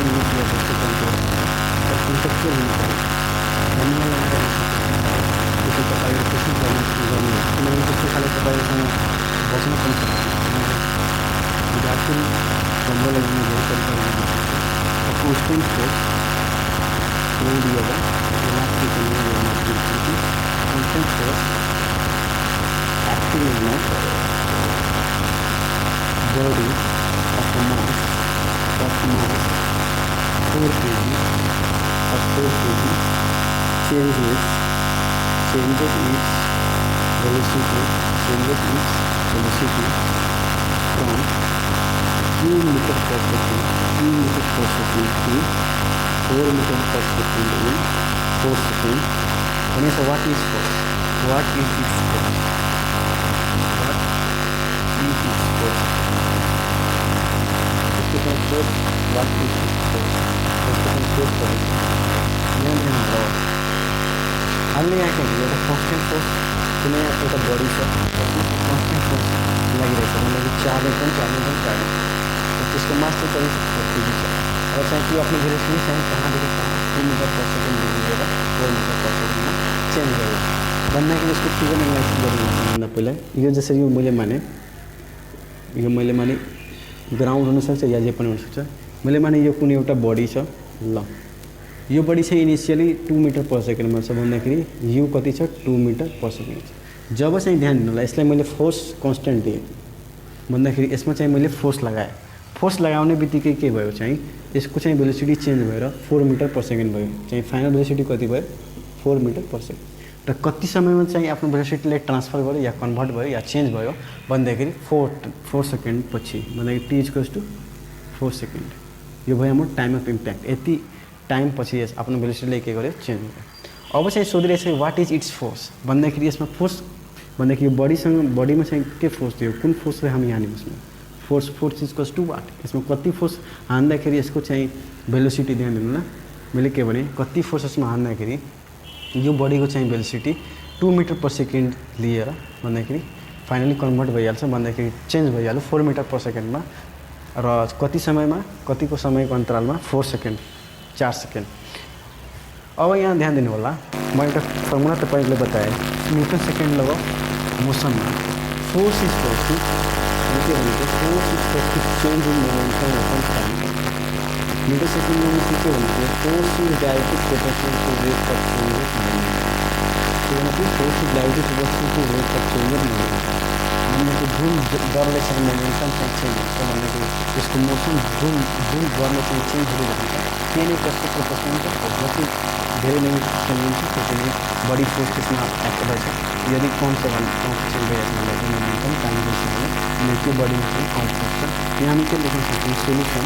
Speaker 1: तपाईँहरू कोसिस गर्नु किनभने त्यस्तो खाले तपाईँहरूसँग बस्न पनि सक्छ विद्यार्थी हाम्रो लागि धेरै तरिकाले कन्स्टेन्ट फोर्स वो दिया हुआ elastic constant force acting in body of mass 4 kg of 4 kg changes its velocity from 2 meter per second to 4 meter per second in 4 seconds. And so what is force? What is its force? Force. What is its force? Force. Only I can get a constant force. तुम्हें एक body से constant force लगी रहती है मतलब charge तो इसको master कर सकते हैं और चाहे कि अपने वेलोसिटी चाहे कहाँ देखे कहाँ 2 मीटर पर सेकंड मिलेगा 4 मीटर पर सेकंड में चेंज रहेगा बनने के लिए इसको फिगर एनालाइसिस गर्नु पहिला यो जसरी यो मैले माने ग्राउन्ड हुन सक्छ या जे पनि हुन सक्छ मैले माने यो कुनै एउटा बडी छ ल यो बडी चाहिँ इनिशियली 2 मिटर पर सेकेन्डमा छ भन्दाखेरि यो कति छ 2 मिटर पर सेकेन्ड जब चाहिँ ध्यान दिनु होला यसलाई मैले फोर्स कन्स्टेन्ट दिएँ भन्दाखेरि यसमा चाहिँ मैले फोर्स लगाएँ फोर्स लगाउने बित्तिकै के भयो चाहिँ यसको चाहिँ भेलोसिटी चेन्ज भएर 4 मिटर पर सेकेन्ड भयो चाहिँ फाइनल भेलोसिटी कति भयो 4 मिटर पर सेकेन्ड र कति समयमा चाहिँ आफ्नो भेलोसिटीलाई ट्रान्सफर गर्यो या कन्भर्ट भयो या चेन्ज भयो भन्दाखेरि 4 सेकेन्ड पछि भन्दाखेरि t = 4 सेकेन्ड यो भयो हाम्रो टाइम अफ इम्प्याक्ट यति टाइम पछि यस आफ्नो भेलोसिटीलाई के गर्यो चेन्ज गर्यो अब चाहिँ सोधिरहेको छ वाट इज इट्स फोर्स भन्दाखेरि यसमा फोर्स भन्दाखेरि यो बडीमा चाहिँ के फोर्स थियो कुन फोर्सले हामी हान्यौँ यसमा फोर्स इज कस टू वाट यसमा कति फोर्स हान्दाखेरि यसको चाहिँ भेलोसिटी ध्यान दिनु ल मैले के भने कति फोर्स यसमा हान्दाखेरि यो बडीको चाहिँ भेलोसिटी 2 मिटर पर सेकेन्ड लिएर भन्दाखेरि फाइनली कन्भर्ट भइहाल्छ भन्दाखेरि चेन्ज भइहाल्यो 4 मिटर पर सेकेन्डमा र कति समयमा कतिको समयको अन्तरालमा 4 सेकेन्ड 4 सेकेन्ड अब यहाँ ध्यान दिनु होला म एउटा फर्मुला तपाईले बताएँ न्यूटन सेकेन्ड ल मोसनमा force is change in momentum upon time metre second में के भनेको force is directly proportional to rate of change of momentum तो मतलब force is directly proportional to rate of change of momentum मतलब जुन दरले चाहिँ मोमेंटम चाहिँ चेन्ज हुन्छ भनेको यसको मोसन जुन दरले चाहिँ चेन्ज हुँदै जान्छ त्यही नै कसको प्रोपोर्शनल छ जति धेरै नेगेटिभ चेन्ज हुन्छ त्यति नै बडी फोर्स त्यसमा एक्ट गर्छ यदि कम छ भने कम चेन्ज भइहाल्छ भने मोमेन्टम टाइम हुन्छ भने त्यो बडी चाहिँ कम सक्छ यहाँ हामी के लेख्न सक्छौँ सोल्युसन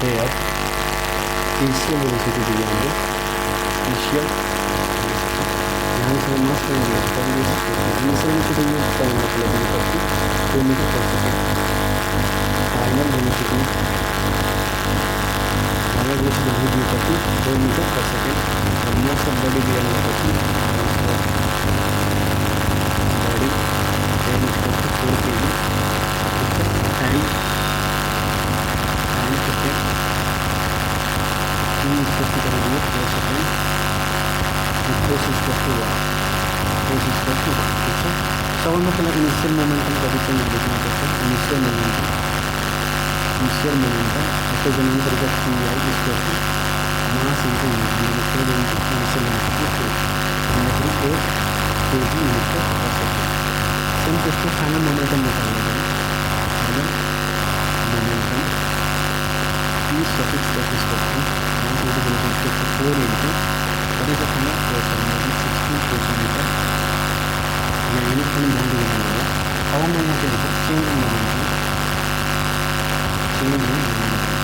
Speaker 1: हेयर इनिशियल भेलोसिटी दियो हामीले इनिशियल यहाँ से मस्त इनिशियल भेलोसिटी यूज करने के लिए पड़ती 2 metre per second final velocity final velocity use करती 2 मीटर पर सेकेंड और मोस्ट ऑफ बॉडी दिया force is equal to what, force is equal to what, ठीक छ। सबभन्दा पहिला इनिसियल मोमेन्टम कति छ लेख्नुपर्छ। इनिसियल मोमेन्टम यसको बनाउने तरिका Pi equal to mass into initial momentum भन्दाखेरि 8 kg metre per second. Same त्यसको फाइनल मोमेन्टम निकाल्नु पर्यो। Final momentum P suffix F equal to mass into initial 4 into कति छ फाइनल 416 kg मीटर। यहाँ युनिट पनि ध्यान दिनु होला। अब म यहाँ के लेख्छु change in momentum, change in momentum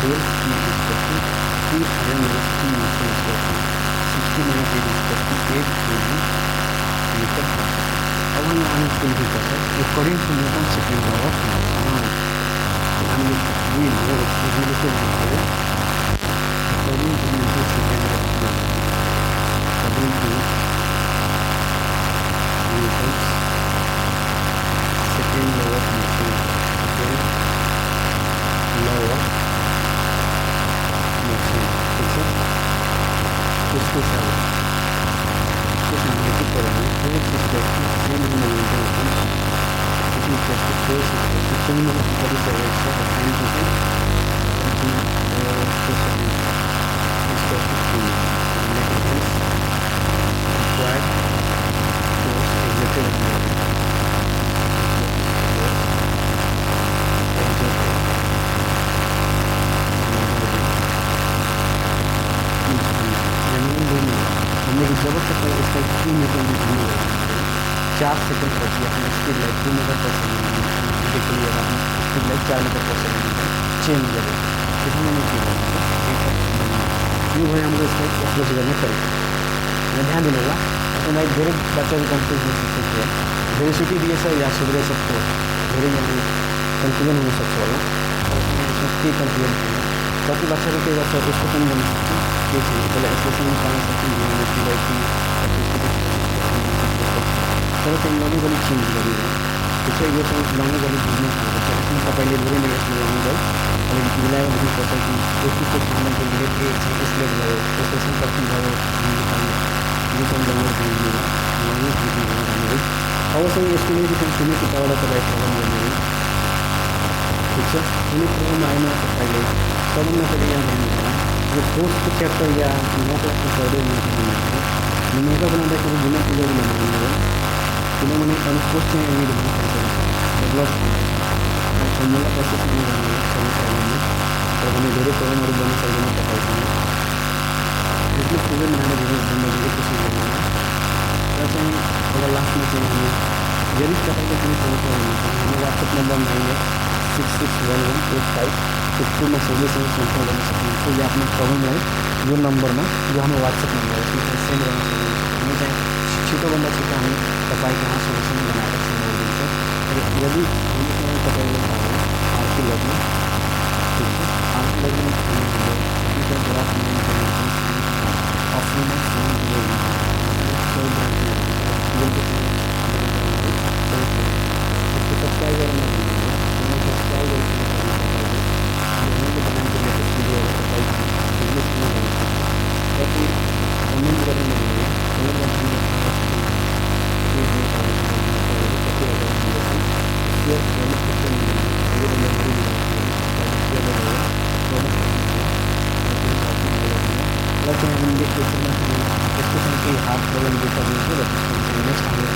Speaker 1: del P equal to P final minus P initial equal to 60 minus 8 is equal to 8 kg meter per second. अब हम यहाँ इसको लिखते हैं according to Newton's second law of motion. हम we know इसमें लिखते हैं according to Newton's second law of motion. According to Newton's second law of motion. Second law of motion. ठीक है? इसके सामने की तरह force equal to change in momentum equal to force equal to change in body service का time total equal to 3 negative required force exerted हमने जब तक इसका 2 मीटर में घूमी है 4 सेकंड पहुँची अपने स्पीड लाइट 2 मीटर पर सेकंड देखिए अगर आपने स्पीड लाइट 4 मीटर पर सेकंड चेंज करें कितना नहीं किया ये भाई हम लोग इसका अप्रोच करने करेंगे। मैं ध्यान देने होगा तो मैं धेरै बच्चा भी कन्फ्यूज हो सकते हैं वेलोसिटी दिए सर या सुधरे सकते हो धेरै कन्फ्यूजन हो सकते होला इसमें के कन्फ्यूजन कति बच्चा के गर्छ यसको पनि गर्न सक्छ के छ त्यसलाई एक्सप्रेसन निकाल्न सक्छ जियोमेट्री लाइक तर चाहिँ लङ गरी चेन्ज गरियो त्यसै यो चाहिँ लङ गरी बुझ्नु पर्छ यसमा तपाईले धेरै नै यसमा लङ गरी अलिक मिलाएर बुझ्नुपर्छ कि यतिको सामानको लिमिट ए छ यसले भयो एक्सप्रेसन कति भयो निकाल्नु यो चाहिँ लङ गरी बुझ्नु राम्ररी अवश्य यसको लागि चाहिँ कुनै किताबबाट तपाईँ प्रब्लम गर्नु ठीक छ कुनै प्रब्लम आएन तपाईँले सबभन्दा पहिले यहाँ भन्नु यो फोर्सको च्याप्टर या न्युमेरिकल पढ्दै न्युमेरिकल बनाउँदाखेरि जुन कुरो भन्नु किनभने अरू फोर्स चाहिँ यही भन्नु मतलब फर्मुला प्रोसेस पनि गर्नु समस्या गर्नु तर पनि धेरै प्रब्लमहरू गर्न सक्दैन तपाईँसँग यसले प्रोब्लम बनाएर धेरै जिन्दगीको कोसिस गर्नु र चाहिँ अब लास्टमा चाहिँ हामी यदि तपाईँको कुनै समस्या हुनुहुन्छ हाम्रो वाट्सएप नम्बर 98661185 में सोल्यूशन संपर्क करना सकते हैं या अपने प्रॉब्लम यो नंबर में जो हमें व्हाट्सएप नंबर है उसमें सेंड करना चाहिए हमें चाहे छिटो बंदा छिटो हमें तपाईँ कहाँ सोल्यूसन बनाएर सम्भव हुन्छ यदि हमें तपाईँ आरती लग्न ठीक है आरती लग्न हाथ बदल देता है नेक्स्ट हमें